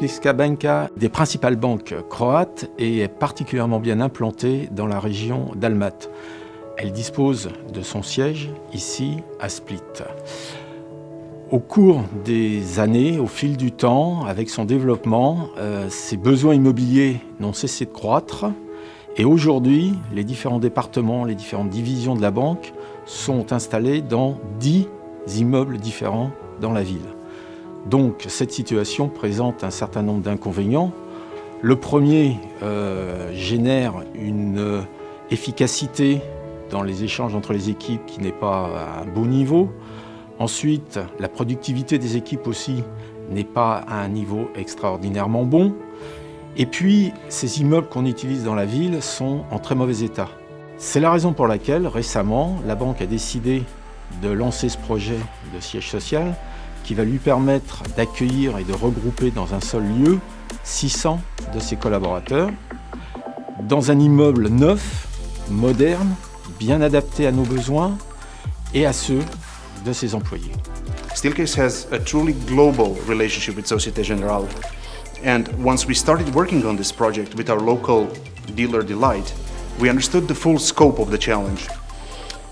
Splitska Banka, des principales banques croates, et est particulièrement bien implantée dans la région d'Almaty. Elle dispose de son siège ici à Split. Au cours des années, au fil du temps, avec son développement, ses besoins immobiliers n'ont cessé de croître. Et aujourd'hui, les différents départements, les différentes divisions de la banque sont installés dans 10 immeubles différents dans la ville. Donc cette situation présente un certain nombre d'inconvénients. Le premier génère une efficacité dans les échanges entre les équipes qui n'est pas à un bon niveau. Ensuite, la productivité des équipes aussi n'est pas à un niveau extraordinairement bon. Et puis, ces immeubles qu'on utilise dans la ville sont en très mauvais état. C'est la raison pour laquelle, récemment, la banque a décidé de lancer ce projet de siège social qui va lui permettre d'accueillir et de regrouper dans un seul lieu 600 de ses collaborateurs dans un immeuble neuf, moderne, bien adapté à nos besoins et à ceux de ses employés. Steelcase has a truly global relationship with Societe Generale. And once we started working on this project with our local dealer Delight, we understood the full scope of the challenge.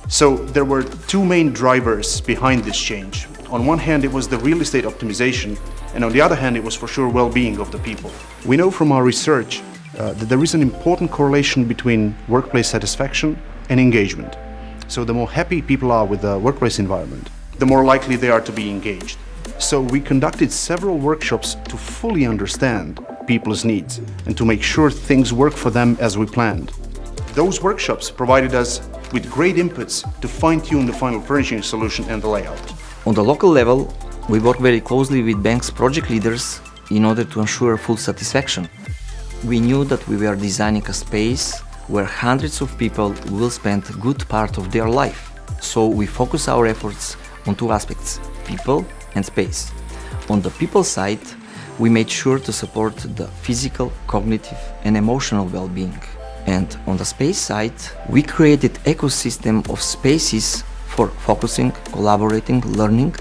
So there were two main drivers behind this change. On one hand, it was the real estate optimization, and on the other hand, it was for sure well-being of the people. We know from our research that there is an important correlation between workplace satisfaction and engagement. So the more happy people are with the workplace environment, the more likely they are to be engaged. So we conducted several workshops to fully understand people's needs and to make sure things work for them as we planned. Those workshops provided us with great inputs to fine-tune the final furnishing solution and the layout. On the local level, we work very closely with bank's project leaders in order to ensure full satisfaction. We knew that we were designing a space where hundreds of people will spend a good part of their life. So we focus our efforts on two aspects, people and space. On the people side, we made sure to support the physical, cognitive and emotional well-being. And on the space side, we created an ecosystem of spaces for focusing, collaborating, learning,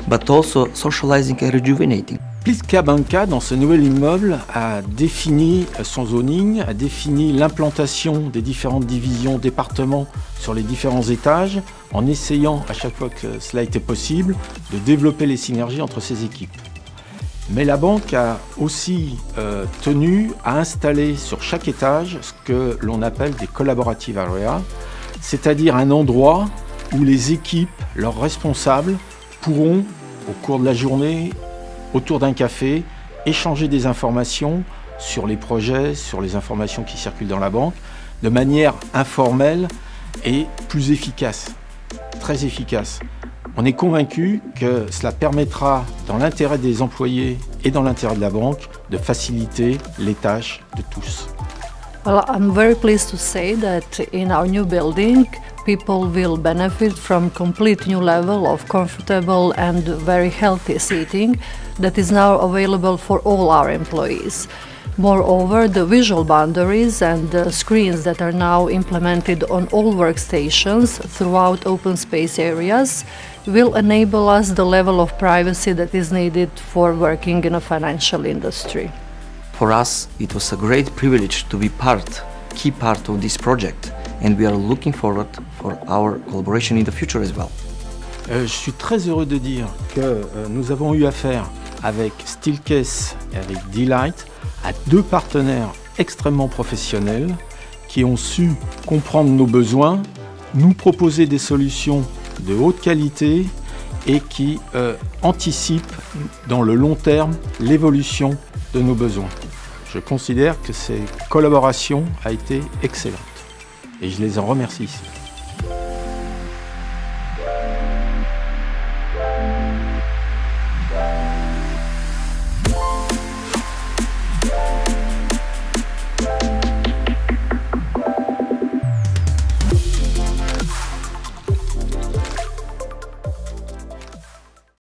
but also socializing and rejuvenating. Splitska Banka, dans ce nouvel immeuble, a défini son zoning, a défini l'implantation des différentes divisions, départements sur les différents étages, en essayant, à chaque fois que cela était possible, de développer les synergies entre ces équipes. Mais la banque a aussi tenu à installer sur chaque étage ce que l'on appelle des collaborative areas, c'est-à-dire un endroit où les équipes, leurs responsables, pourront, au cours de la journée, autour d'un café, échanger des informations sur les projets, sur les informations qui circulent dans la banque, de manière informelle et plus efficace, très efficace. On est convaincu que cela permettra, dans l'intérêt des employés et dans l'intérêt de la banque, de faciliter les tâches de tous. Well, I'm very pleased to say that in our new building, people will benefit from complete new level of comfortable and very healthy seating that is now available for all our employees. Moreover, the visual boundaries and the screens that are now implemented on all workstations throughout open space areas will enable us the level of privacy that is needed for working in a financial industry. For us, it was a great privilege to be key part of this project, and we are looking forward for our collaboration in the future as well. Je suis très heureux de dire que nous avons eu affaire avec Steelcase et avec Delight à deux partenaires extrêmement professionnels qui ont su comprendre nos besoins, nous proposer des solutions de haute qualité et qui anticipent dans le long terme l'évolution de nos besoins. Je considère que cette collaboration a été excellente et je les en remercie ici.